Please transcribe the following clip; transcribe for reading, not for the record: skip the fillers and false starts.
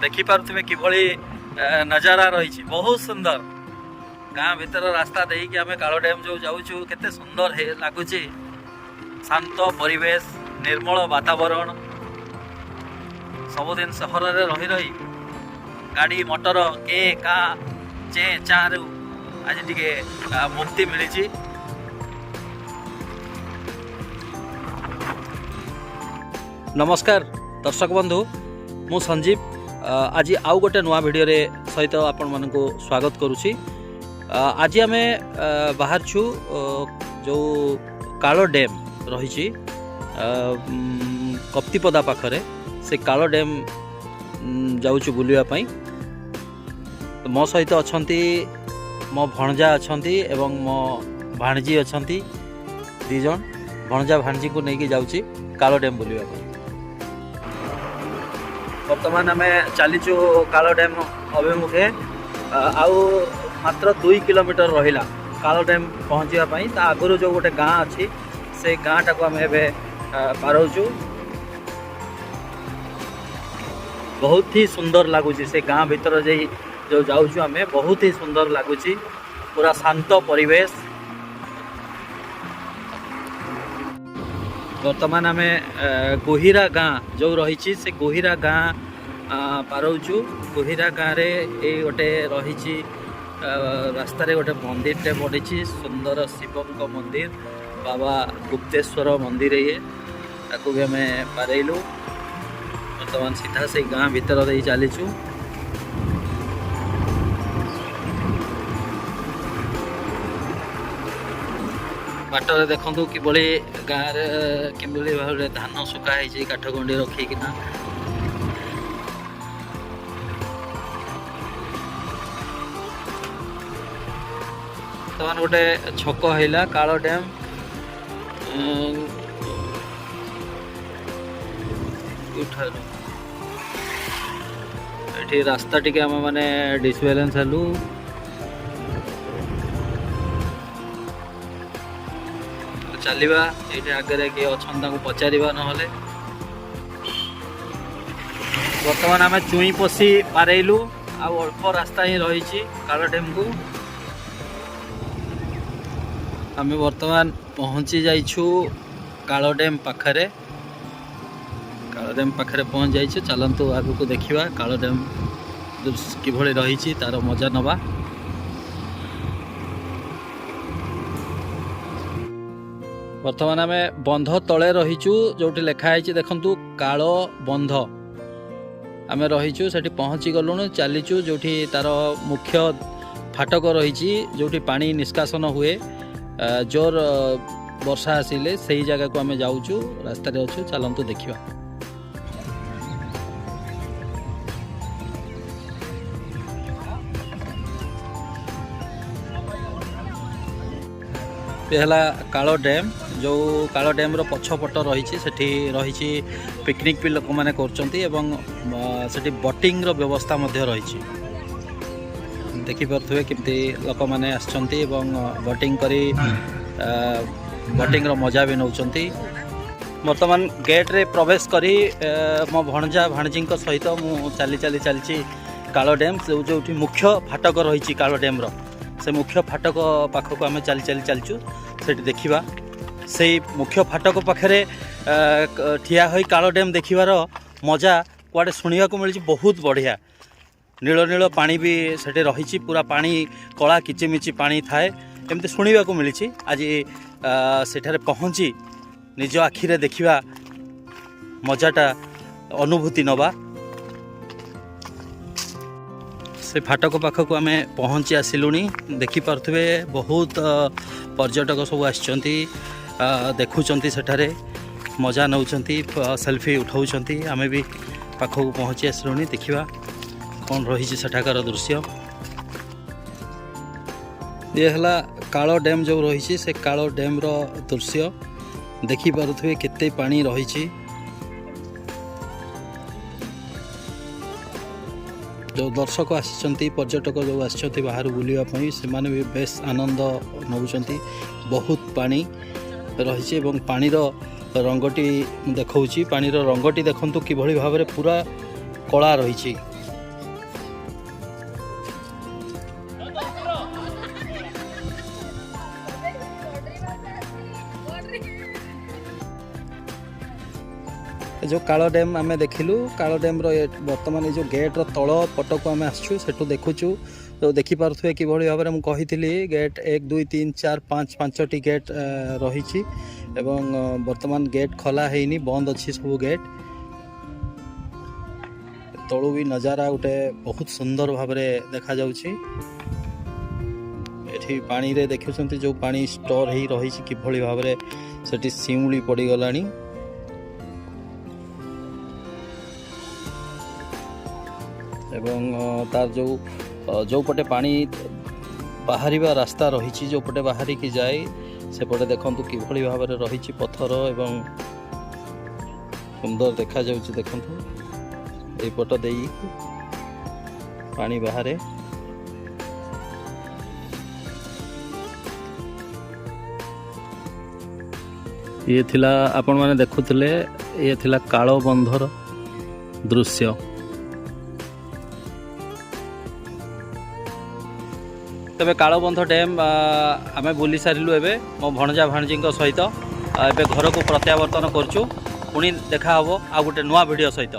देखिपे किभली नजारा रही बहुत सुंदर गाँ भीतर रास्ता देकी आम काल डैम जो जाऊँ केते सुंदर लगुच शांत परिवेश निर्मल वातावरण सबुदिन सहर में रही रही गाड़ी मटर के का चे चारू आज टिके मुक्ति मिली। नमस्कार दर्शक बंधु मु संजीव आज आउ गोटे नुआ भिडियो रे सहित आपण मानक स्वागत करुछि। आज आम बाहर छु जो कालो डैम रही कप्तिपदा पाखरे से कालो डैम जाऊँ बुलापी। तो मो सहित अच्छा मो भणजा अच्छा एवं मो भाणजी अच्छा दीज भणजा भाणजी को लेकिन जाऊँगी कालो डैम बुलापी। बर्तमान आम चलीचु कालो डैम अभिमुखे आउ मात्र 2 किलोमीटर रहिला कालो डैम पहुँचापी। आगुरी जो गोटे गाँ अच्छी से गाँ टाक आम पारौचु बहुत ही सुंदर लगुच से गाँ भीतर जो जाऊँ आम बहुत ही सुंदर लगुच पूरा शांत परिवेश। वर्तमान आम गोहिरा गाँ जो रही से गोहिरा गाँ पारौचु। गोहिरा गाँव में गोटे रही रास्ता गोटे मंदिर टे पड़ी सुंदर शिव मंदिर बाबा गुप्तेश्वर मंदिर ये ताकू भी आम पारेलु। वर्तमान सीधा से गाँ भीतर दे चलीचु। बाटर देखु किभली गाँव किभली भाव धान सुखाई काठगंडी रखिकिना बर्तमान गोटे छक है कालो डैम ये रास्ता टी आम मैंने डिसबैलेंस हेलु चलवा ये आगे किए अच्छा पचार ना बर्तमान आम चुई पशी पारेलु अल्प रास्ता ही रही कालो डैम को आम वर्तमान पहुँची जाइछु कालो डैम पाखरे। कालो डैम पाखरे पहुँच जाइछु चलतु आगु को देखिबा कालो डैम किभली रही तार मजा नवा। वर्तमान आम बंध तले रहीचु जोटी लिखाई देखंतु कालो बंध आम रहीचु सेठी पहुँची गलुनु चलीचु जोटी तार मुख्य फाटक रही जोटी पानी निष्कासन हुए जोर वर्षा आसिले सही जगह को आम जाऊँ रास्ता अच्छु चलतु देखा। पहला कालो डैम जो कालो डैम रो पछपट रही सेठी रही पिकनिक भी लोक मैंने कर बोटिंग रो व्यवस्था रही देखिपे केमती लोक मैंने आसछंती बोटिंग करी बोटिंग रो मजा भी नौचंती। वर्तमान गेट रे प्रवेश करी मो भणजा भाणजी सहित मु चली चली चलची कालो डैम जो मुख्य फाटक रही कालो डैम रो से मुख्य फाटक पाखक आम चली चली चलचु सेठी देखिबा से मुख्य फाटक पाखरे ठिया होई कालो डैम देखिबार मजा कुआडे सुनिया को मिली बहुत बढ़िया। नील नील पानी भी सेठी रही पूरा पानी कला किचिमिची पानी थाए एमती शुणा को मिली। आज सेठारे पहुँची निज आखिरे देखिबा मजाटा अनुभूति नवा। से फाटक पाखक आम पहुँची आसिलुनी देखिपे बहुत पर्यटक सब आसछंती देखुचंती सेठारे मजा नौचंती सेल्फी उठाउचंती। आम भी पाखक पहुँची आसिलुनी देखिबा कौन रही सेठाकार दृश्य। ये है कालो डैम जो रही से कालो डैम रो दृश्य देखिपे केते पानी रही। जो दर्शक आसी पर्यटक जो आसी बाहर बुलापी से भी बेस आनंद नौकरी बहुत पानी रही पानी रंगटी देखा पानी रंगटी देखु कि भाव पूरा कला रही जो काल डैम आम देखिलु काल डैम बर्तमान जो गेट्र तल पटक आम आसचु सेठू देखुचु तो देखिपे कि भाव में मुझे गेट 1 2 3 4 5 5टी गेट रही बर्तमान गेट खोला है बंद अच्छी सब गेट तलू भी नजारा गोटे बहुत सुंदर भाव देखा जाउछि एठी पानी रे देखुछंती जो पानी स्टोर ही रही कि भली भाव में सेठी सिउली पड़ी गलानी एवं तार जो पटे पानी बाहर रास्ता रही जो पटे बाहरी की जाए से पटे देखंतु कि भली भाव में रही पत्थर एवं सुंदर देखा जाउछि देखंतु ए पट दे पानी बाहर ये थिला आपण माने देखुथिले ये थिला कालो बंधर दृश्य तबे कालोबंध डैम आम बुली सारू एवं मो भणजा भाणजी सहित एवं घर को प्रत्यावर्तन करचु पुणी देखा आ गोटे नुआ वीडियो सहित।